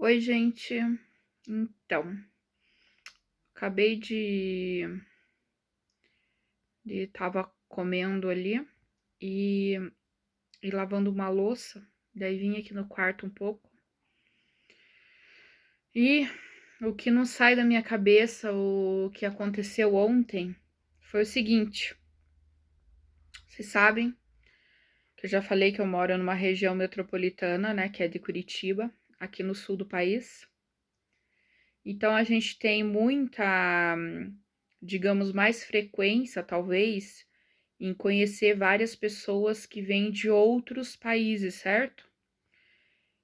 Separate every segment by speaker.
Speaker 1: Oi, gente. Então, acabei de tava comendo ali e, e lavando uma louça. Daí vim aqui no quarto um pouco. E o que não sai da minha cabeça, o que aconteceu ontem, foi o seguinte. Vocês sabem que eu já falei que eu moro numa região metropolitana, né, que é de Curitiba, aqui no sul do país. Então a gente tem muita, digamos, mais frequência, talvez, em conhecer várias pessoas que vêm de outros países, certo?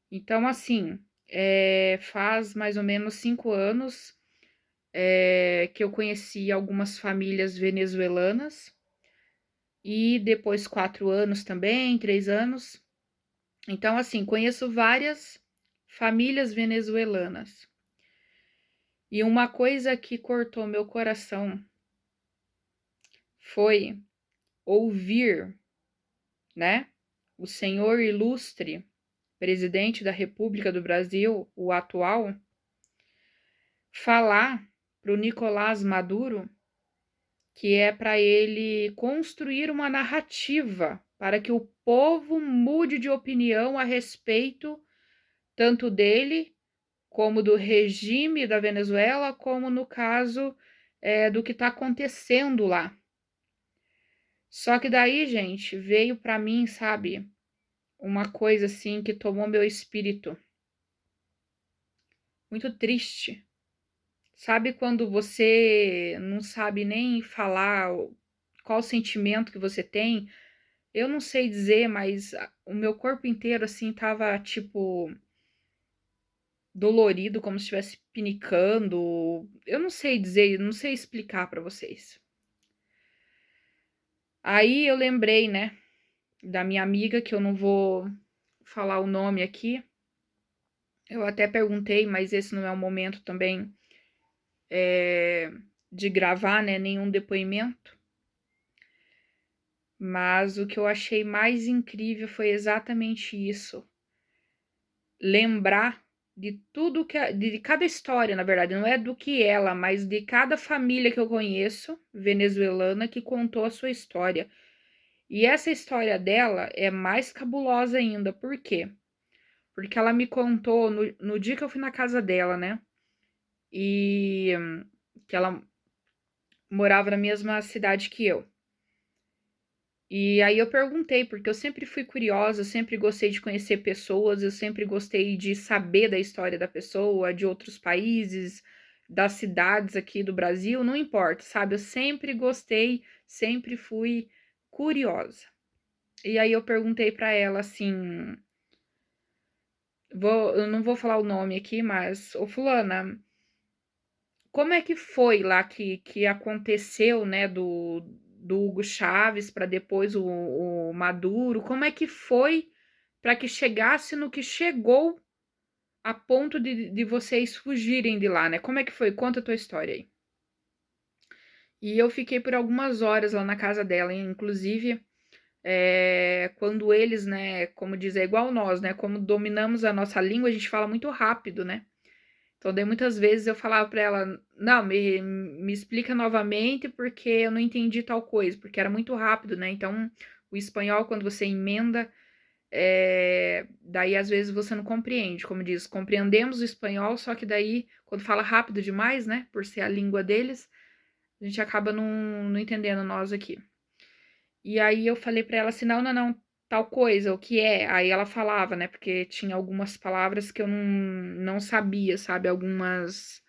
Speaker 1: Então, assim, faz mais ou menos 5 anos que eu conheci algumas famílias venezuelanas e depois 4 anos também, 3 anos. Então, assim, conheço várias famílias venezuelanas. E uma coisa que cortou meu coração foi ouvir, né, o senhor ilustre presidente da República do Brasil, o atual, falar para o Nicolás Maduro que é para ele construir uma narrativa para que o povo mude de opinião a respeito tanto dele como do regime da Venezuela, como no caso do que está acontecendo lá. Só que daí, gente, veio para mim, sabe, uma coisa assim que tomou meu espírito. Muito triste. Sabe quando você não sabe nem falar qual sentimento que você tem? Eu não sei dizer, mas o meu corpo inteiro assim tava tipo dolorido, como se estivesse pinicando. Eu não sei dizer, não sei explicar para vocês. Aí eu lembrei, né, da minha amiga, que eu não vou falar o nome aqui. Eu até perguntei, mas esse não é o momento também de gravar, né, nenhum depoimento. Mas o que eu achei mais incrível foi exatamente isso. Lembrar de tudo de cada história, na verdade, não é do que ela, mas de cada família que eu conheço, venezuelana, que contou a sua história. E essa história dela é mais cabulosa ainda. Por quê? Porque ela me contou no dia que eu fui na casa dela, né? E que ela morava na mesma cidade que eu. E aí eu perguntei, porque eu sempre fui curiosa, eu sempre gostei de conhecer pessoas, eu sempre gostei de saber da história da pessoa, de outros países, das cidades aqui do Brasil, não importa, sabe? Eu sempre gostei, sempre fui curiosa. E aí eu perguntei pra ela assim, eu não vou falar o nome aqui, mas, ô fulana, como é que foi lá que aconteceu, né, do Hugo Chávez para depois o Maduro? Como é que foi para que chegasse no que chegou a ponto de vocês fugirem de lá, né? Como é que foi? Conta a tua história aí. E eu fiquei por algumas horas lá na casa dela, hein? Inclusive, quando eles, né, como diz, é igual nós, né? Como dominamos a nossa língua, a gente fala muito rápido, né? Então, daí muitas vezes eu falava para ela, não, me explica novamente porque eu não entendi tal coisa, porque era muito rápido, né? Então, o espanhol, quando você emenda, daí às vezes você não compreende. Como diz, compreendemos o espanhol, só que daí, quando fala rápido demais, né? Por ser a língua deles, a gente acaba não entendendo nós aqui. E aí eu falei para ela assim, não, não, não, tal coisa, o que é? Aí ela falava, né? Porque tinha algumas palavras que eu não sabia, sabe? Algumas,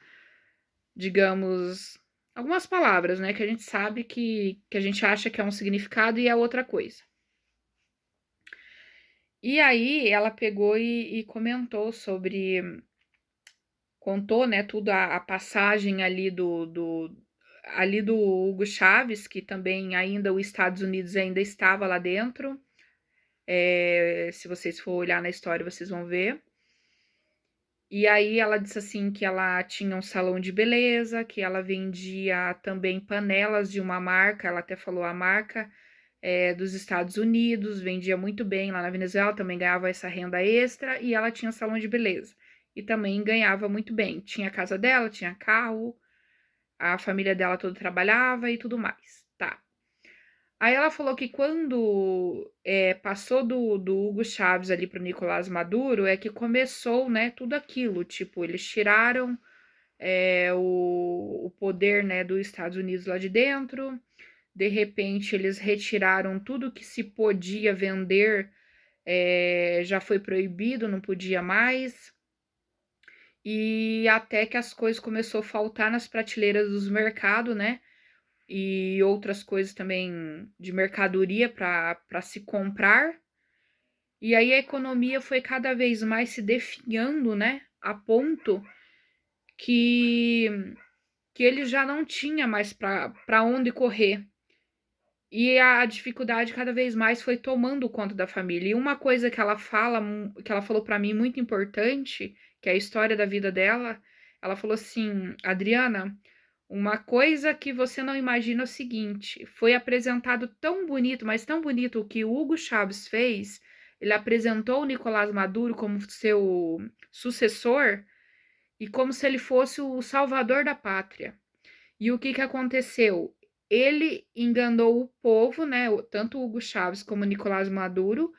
Speaker 1: digamos, algumas palavras, né? Que a gente sabe que a gente acha que é um significado e é outra coisa. E aí ela pegou e comentou sobre, contou, né, tudo a passagem ali ali do Hugo Chávez, que também ainda os Estados Unidos ainda estava lá dentro. Se vocês for olhar na história, vocês vão ver. E aí ela disse assim que ela tinha um salão de beleza, que ela vendia também panelas de uma marca, ela até falou a marca dos Estados Unidos, vendia muito bem lá na Venezuela, também ganhava essa renda extra e ela tinha salão de beleza. e também ganhava muito bem. Tinha a casa dela, tinha carro, a família dela toda trabalhava e tudo mais. Tá. Aí ela falou que quando passou do Hugo Chávez ali para o Nicolás Maduro, é que começou, né, tudo aquilo. Tipo, eles tiraram o poder, né, dos Estados Unidos lá de dentro. De repente, eles retiraram tudo que se podia vender, já foi proibido, não podia mais. E até que as coisas começou a faltar nas prateleiras dos mercados, né? E outras coisas também de mercadoria para se comprar. E aí a economia foi cada vez mais se definhando, né? A ponto que, que ele já não tinha mais para onde correr. E a dificuldade cada vez mais foi tomando conta da família. E uma coisa que ela fala, que ela falou para mim muito importante, que é a história da vida dela, ela falou assim: Adriana, uma coisa que você não imagina é o seguinte: foi apresentado tão bonito, mas tão bonito o que o Hugo Chávez fez. Ele apresentou o Nicolás Maduro como seu sucessor e como se ele fosse o salvador da pátria. E o que que aconteceu? Ele enganou o povo, né? Tanto o Hugo Chávez como o Nicolás Maduro,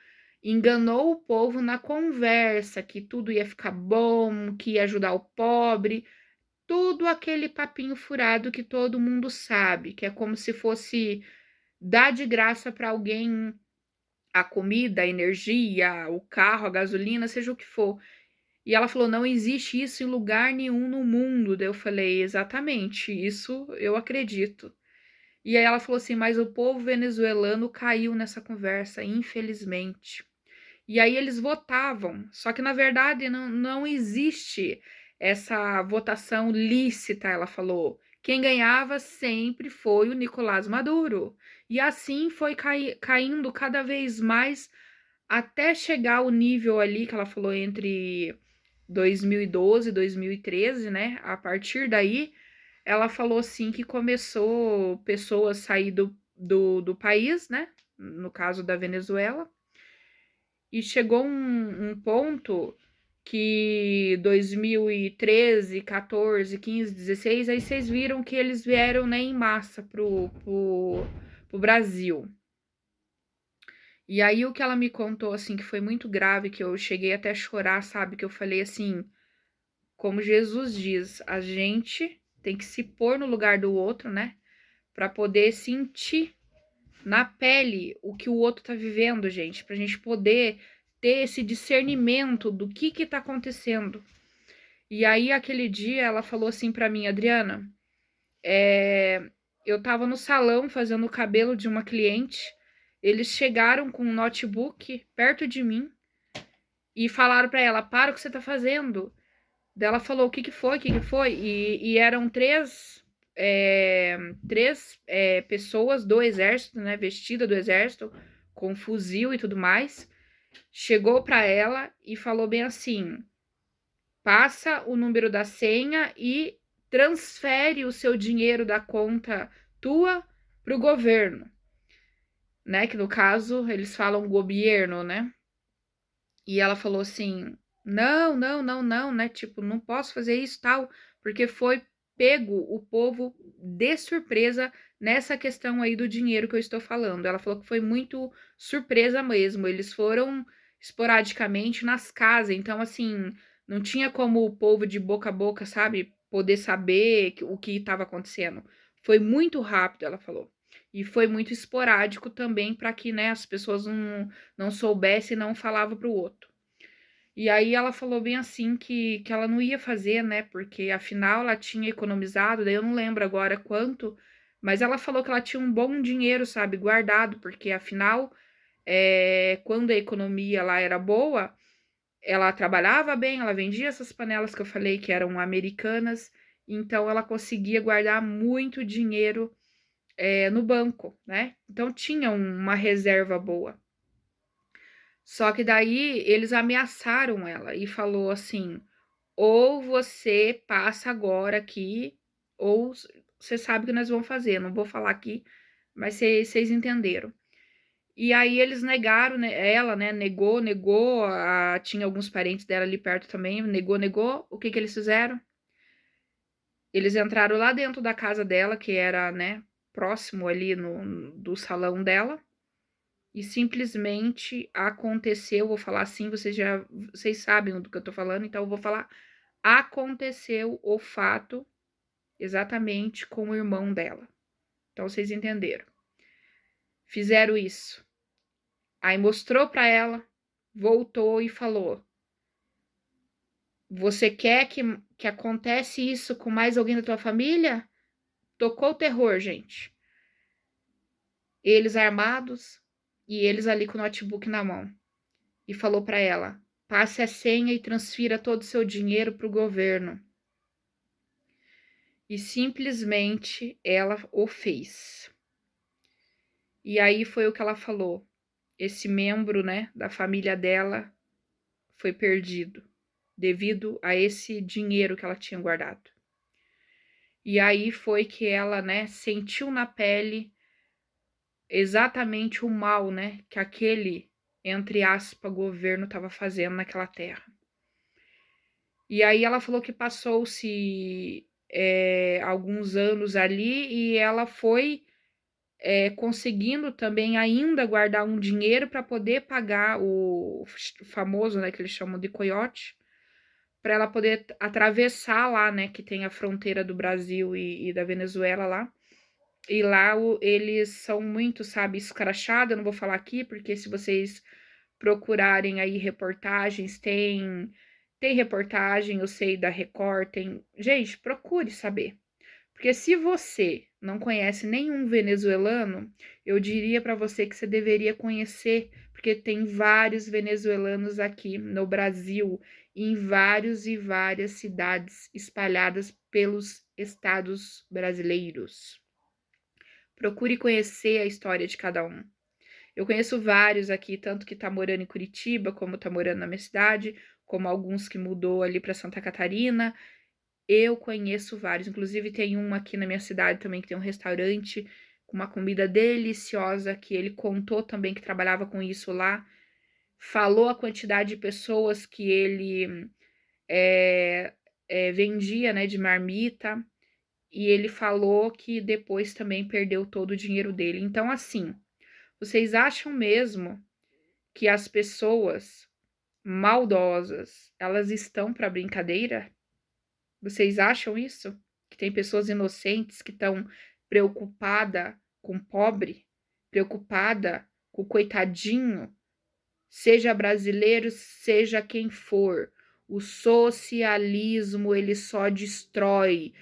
Speaker 1: enganou o povo na conversa, que tudo ia ficar bom, que ia ajudar o pobre, tudo aquele papinho furado que todo mundo sabe, que é como se fosse dar de graça para alguém a comida, a energia, o carro, a gasolina, seja o que for. E ela falou: não existe isso em lugar nenhum no mundo. Daí eu falei: exatamente, isso eu acredito. E aí ela falou assim: mas o povo venezuelano caiu nessa conversa, infelizmente. E aí eles votavam, só que na verdade não existe essa votação lícita, ela falou. Quem ganhava sempre foi o Nicolás Maduro. E assim foi caindo cada vez mais até chegar ao nível ali que ela falou entre 2012 e 2013, né? A partir daí, ela falou assim que começou pessoas a sair do país, né? No caso da Venezuela, e chegou um ponto que 2013, 14, 15, 16, aí vocês viram que eles vieram, né, em massa pro Brasil. E aí o que ela me contou, assim, que foi muito grave, que eu cheguei até a chorar, sabe? Que eu falei assim, como Jesus diz, a gente tem que se pôr no lugar do outro, né? Para poder sentir na pele o que o outro tá vivendo, gente, pra gente poder ter esse discernimento do que tá acontecendo. E aí aquele dia ela falou assim para mim: Adriana, eu tava no salão fazendo o cabelo de uma cliente, eles chegaram com um notebook perto de mim e falaram para ela: para o que você tá fazendo. Daí ela falou: o que que foi, o que que foi? E eram três pessoas do exército, né, vestida do exército, com fuzil e tudo mais, chegou para ela e falou bem assim: passa o número da senha e transfere o seu dinheiro da conta tua pro governo, né? Que no caso eles falam governo, né? E ela falou assim: não, não, não, não, né? Tipo, não posso fazer isso tal, porque foi pego o povo de surpresa nessa questão aí do dinheiro que eu estou falando. Ela falou que foi muito surpresa mesmo. Eles foram esporadicamente nas casas, então, assim, não tinha como o povo de boca a boca, sabe, poder saber o que estava acontecendo. Foi muito rápido, ela falou. E foi muito esporádico também para que, né, as pessoas não soubesse e não falava para o outro. E aí ela falou bem assim que ela não ia fazer, né? Porque afinal ela tinha economizado, daí eu não lembro agora quanto, mas ela falou que ela tinha um bom dinheiro, sabe, guardado, porque afinal, quando a economia lá era boa, ela trabalhava bem, ela vendia essas panelas que eu falei que eram americanas, então ela conseguia guardar muito dinheiro no banco, né? Então tinha uma reserva boa. Só que daí eles ameaçaram ela e falou assim: ou você passa agora aqui, ou você sabe o que nós vamos fazer. Não vou falar aqui, mas vocês entenderam. E aí eles negaram, né, ela, né, negou, tinha alguns parentes dela ali perto também, negou. O que que eles fizeram? Eles entraram lá dentro da casa dela, que era, né, próximo ali do salão dela, e simplesmente aconteceu, vou falar assim, vocês sabem do que eu tô falando, então eu vou falar, aconteceu o fato exatamente com o irmão dela. Então vocês entenderam. Fizeram isso. Aí mostrou pra ela, voltou e falou: "Você quer que acontece isso com mais alguém da tua família?" Tocou o terror, gente. Eles armados e eles ali com o notebook na mão. E falou pra ela: "Passe a senha e transfira todo o seu dinheiro pro governo." E simplesmente ela o fez. E aí foi o que ela falou: esse membro, né, da família dela foi perdido devido a esse dinheiro que ela tinha guardado. E aí foi que ela, né, sentiu na pele exatamente o mal, né, que aquele, entre aspas, governo estava fazendo naquela terra. E aí ela falou que passou-se alguns anos ali e ela foi conseguindo também ainda guardar um dinheiro para poder pagar o famoso, né, que eles chamam de coiote, para ela poder atravessar lá, né, que tem a fronteira do Brasil e da Venezuela lá. E lá eles são muito, sabe, escrachados, eu não vou falar aqui, porque se vocês procurarem aí reportagens, tem reportagem, eu sei da Record, tem. Gente, procure saber. Porque se você não conhece nenhum venezuelano, eu diria para você que você deveria conhecer, porque tem vários venezuelanos aqui no Brasil, em vários e várias cidades espalhadas pelos estados brasileiros. Procure conhecer a história de cada um. Eu conheço vários aqui, tanto que tá morando em Curitiba, como tá morando na minha cidade, como alguns que mudou ali para Santa Catarina. Eu conheço vários, inclusive tem um aqui na minha cidade também que tem um restaurante com uma comida deliciosa, que ele contou também que trabalhava com isso lá, falou a quantidade de pessoas que ele vendia, né, de marmita, e ele falou que depois também perdeu todo o dinheiro dele. Então, assim, vocês acham mesmo que as pessoas maldosas, elas estão para brincadeira? Vocês acham isso? Que tem pessoas inocentes que estão preocupada com o pobre, preocupada com o coitadinho, seja brasileiro, seja quem for. O socialismo, ele só destrói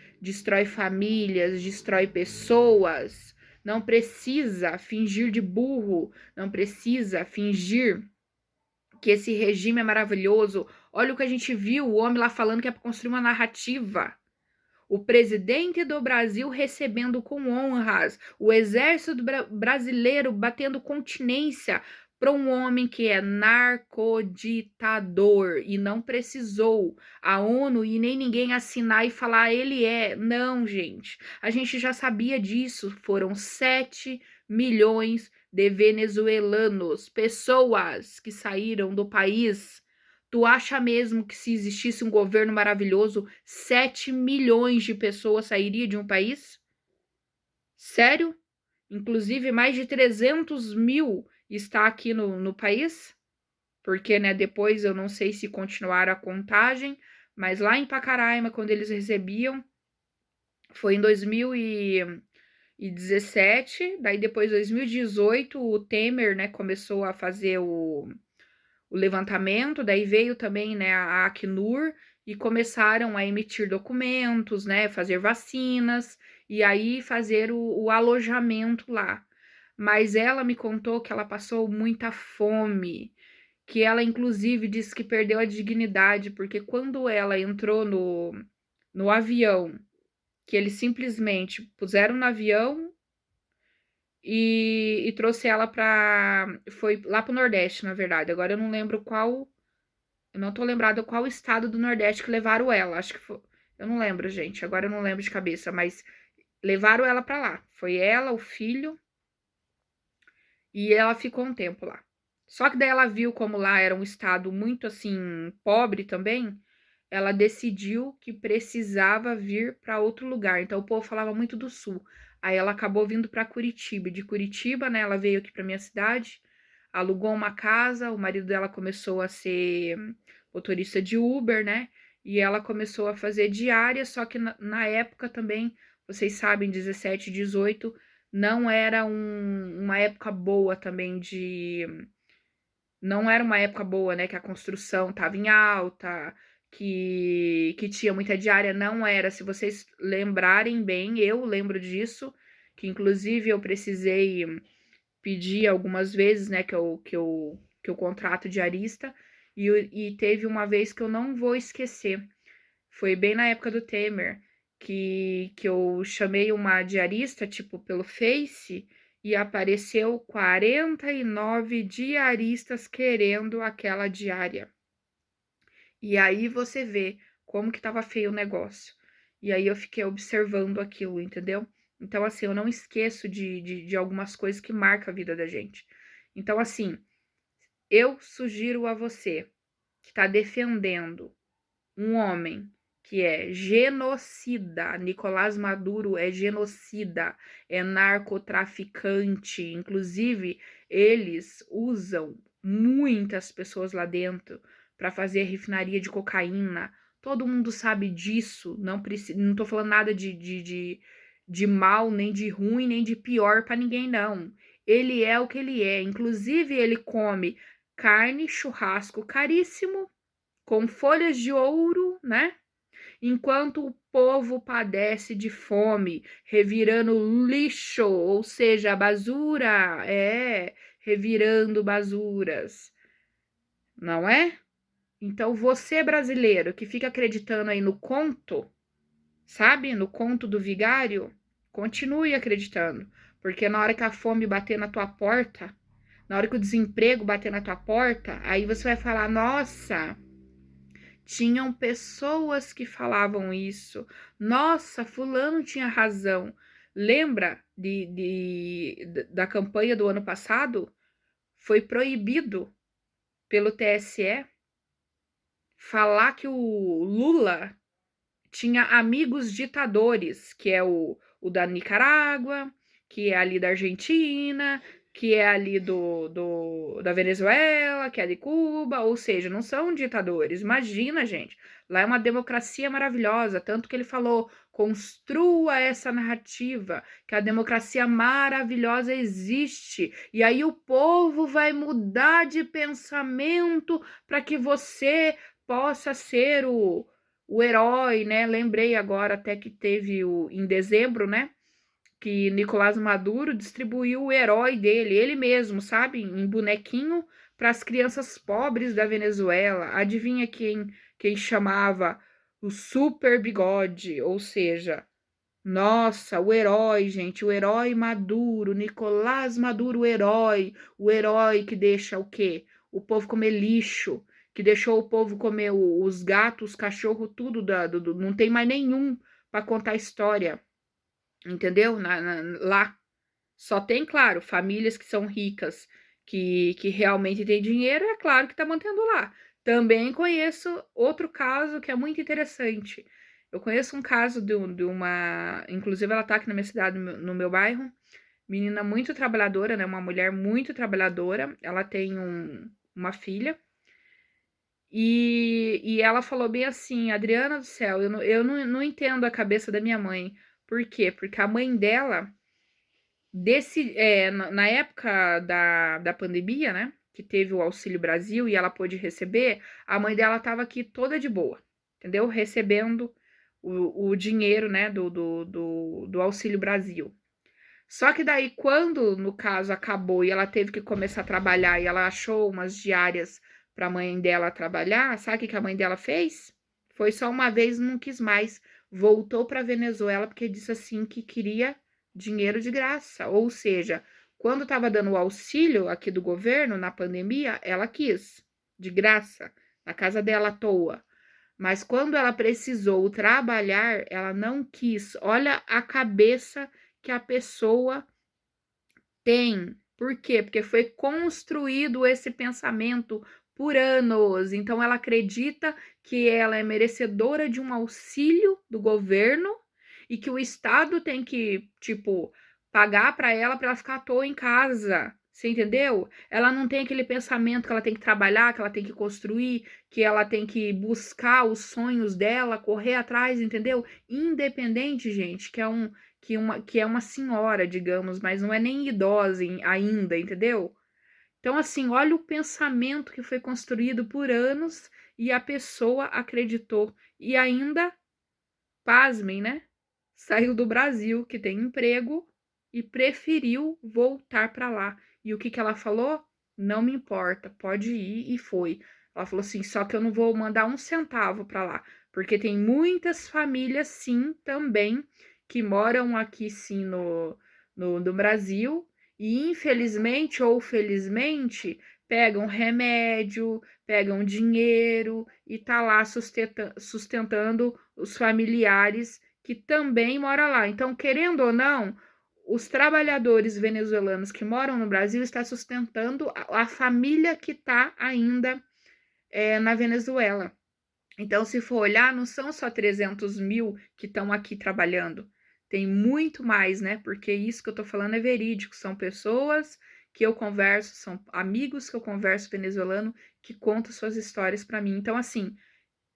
Speaker 1: famílias, destrói pessoas. Não precisa fingir de burro, não precisa fingir que esse regime é maravilhoso. Olha o que a gente viu, o homem lá falando que é para construir uma narrativa. O presidente do Brasil recebendo com honras, o exército brasileiro batendo continência para um homem que é narcoditador e não precisou a ONU e nem ninguém assinar e falar ele é. Não, gente. A gente já sabia disso. Foram 7 milhões de venezuelanos, pessoas que saíram do país. Tu acha mesmo que se existisse um governo maravilhoso, 7 milhões de pessoas sairiam de um país? Sério? Inclusive, mais de 300 mil está aqui no país? Porque, né, depois eu não sei se continuaram a contagem, mas lá em Pacaraima, quando eles recebiam, foi em 2017, daí depois 2018 o Temer, né, começou a fazer o levantamento, daí veio também, né, a Acnur e começaram a emitir documentos, né, fazer vacinas e aí fazer o alojamento lá. Mas ela me contou que ela passou muita fome, que ela inclusive disse que perdeu a dignidade, porque quando ela entrou no avião, que eles simplesmente puseram no avião e trouxe ela para. Foi lá para o Nordeste, na verdade. Agora eu não lembro qual. Eu não tô lembrada qual estado do Nordeste que levaram ela. Acho que foi. Eu não lembro, gente. Agora eu não lembro de cabeça, mas levaram ela para lá. Foi ela, o filho E ela ficou um tempo lá. Só que daí ela viu como lá era um estado muito assim pobre também, ela decidiu que precisava vir para outro lugar. Então o povo falava muito do sul. Aí ela acabou vindo para Curitiba. De Curitiba, né, ela veio aqui para minha cidade, alugou uma casa, o marido dela começou a ser motorista de Uber, né? E ela começou a fazer diária, só que na época também, vocês sabem, 17, 18, não era uma época boa também de. Não era uma época boa, né? Que a construção estava em alta, que tinha muita diária. Não era. Se vocês lembrarem bem, eu lembro disso, que inclusive eu precisei pedir algumas vezes, né? Que eu contrato diarista. E teve uma vez que eu não vou esquecer. Foi bem na época do Temer que eu chamei uma diarista, tipo, pelo Face, e apareceu 49 diaristas querendo aquela diária. E aí você vê como que tava feio o negócio. E aí eu fiquei observando aquilo, entendeu? Então, assim, eu não esqueço de algumas coisas que marcam a vida da gente. Então, assim, eu sugiro a você que está defendendo um homem que é genocida, Nicolás Maduro é genocida, é narcotraficante, inclusive eles usam muitas pessoas lá dentro para fazer refinaria de cocaína. Todo mundo sabe disso, não tô falando nada de mal, nem de ruim, nem de pior para ninguém, não. Ele é o que ele é, inclusive ele come carne, churrasco caríssimo, com folhas de ouro, né? Enquanto o povo padece de fome, revirando lixo, ou seja, basura, revirando basuras, não é? Então você brasileiro que fica acreditando aí no conto, sabe? No conto do vigário, continue acreditando, porque na hora que a fome bater na tua porta, na hora que o desemprego bater na tua porta, aí você vai falar: nossa, tinham pessoas que falavam isso. Nossa, fulano tinha razão. Lembra da campanha do ano passado? Foi proibido pelo TSE falar que o Lula tinha amigos ditadores, que é o da Nicarágua, que é ali da Argentina, que é ali da Venezuela, que é de Cuba, ou seja, não são ditadores. Imagina, gente, lá é uma democracia maravilhosa, tanto que ele falou, construa essa narrativa, que a democracia maravilhosa existe, e aí o povo vai mudar de pensamento para que você possa ser o herói, né? Lembrei agora até que teve em dezembro, né? Que Nicolás Maduro distribuiu o herói dele, ele mesmo, sabe? Em bonequinho para as crianças pobres da Venezuela. Adivinha quem chamava o Super Bigode, ou seja, nossa, o herói, gente, o herói Maduro, Nicolás Maduro, o herói que deixa o quê? O povo comer lixo, que deixou o povo comer os gatos, os cachorros, tudo, não tem mais nenhum para contar história, entendeu? Lá. Só tem, claro, famílias que são ricas, que realmente têm dinheiro, é claro que tá mantendo lá. Também conheço outro caso que é muito interessante. Eu conheço um caso de uma. Inclusive, ela tá aqui na minha cidade, no meu bairro. Menina muito trabalhadora, né? Uma mulher muito trabalhadora. Ela tem uma filha. E ela falou bem assim: Adriana do céu, eu não entendo a cabeça da minha mãe. Por quê? Porque a mãe dela na época da pandemia, né? Que teve o Auxílio Brasil e ela pôde receber, a mãe dela estava aqui toda de boa, entendeu? Recebendo o dinheiro, né? Do Auxílio Brasil. Só que daí, quando, no caso, acabou e ela teve que começar a trabalhar e ela achou umas diárias para a mãe dela trabalhar, sabe o que a mãe dela fez? Foi só uma vez, não quis mais. Voltou para Venezuela porque disse assim que queria dinheiro de graça. Ou seja, quando estava dando o auxílio aqui do governo na pandemia, ela quis, de graça, na casa dela à toa. Mas quando ela precisou trabalhar, ela não quis. Olha a cabeça que a pessoa tem, Por quê? Porque foi construído esse pensamento por anos. Então ela acredita que ela é merecedora de um auxílio do governo e que o Estado tem que, tipo, pagar para ela ficar à toa em casa. Você entendeu? Ela não tem aquele pensamento que ela tem que trabalhar, que ela tem que construir, que ela tem que buscar os sonhos dela, correr atrás, entendeu? Independente, gente, que é uma senhora, digamos, mas não é nem idosa ainda, entendeu? Então, assim, olha o pensamento que foi construído por anos e a pessoa acreditou. E ainda, pasmem, né? Saiu do Brasil, que tem emprego, e preferiu voltar para lá. E o que que ela falou? Não me importa, pode ir, e foi. Ela falou assim: só que eu não vou mandar um centavo para lá, porque tem muitas famílias, sim, também, que moram aqui, sim, no Brasil, e infelizmente ou felizmente pegam remédio, pegam dinheiro e tá lá sustentando os familiares que também moram lá. Então, querendo ou não, os trabalhadores venezuelanos que moram no Brasil estão sustentando a família que está ainda na Venezuela. Então, se for olhar, não são só 300 mil que estão aqui trabalhando. Tem muito mais, né? Porque isso que eu tô falando é verídico. São pessoas que eu converso, são amigos que eu converso venezuelano que contam suas histórias para mim. Então, assim,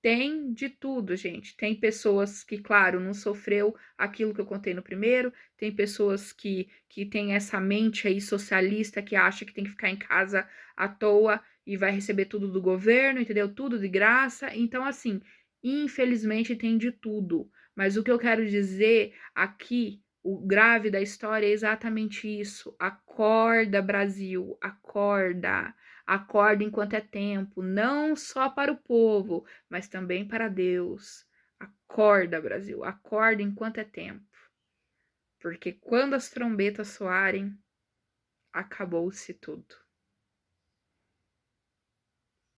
Speaker 1: tem de tudo, gente. Tem pessoas que, claro, não sofreu aquilo que eu contei no primeiro, tem pessoas que têm essa mente aí socialista que acha que tem que ficar em casa à toa e vai receber tudo do governo, entendeu? Tudo de graça. Então, assim, infelizmente tem de tudo. Mas o que eu quero dizer aqui, o grave da história é exatamente isso. Acorda, Brasil, acorda. Acorda enquanto é tempo, não só para o povo, mas também para Deus. Acorda, Brasil, acorda enquanto é tempo. Porque quando as trombetas soarem, acabou-se tudo.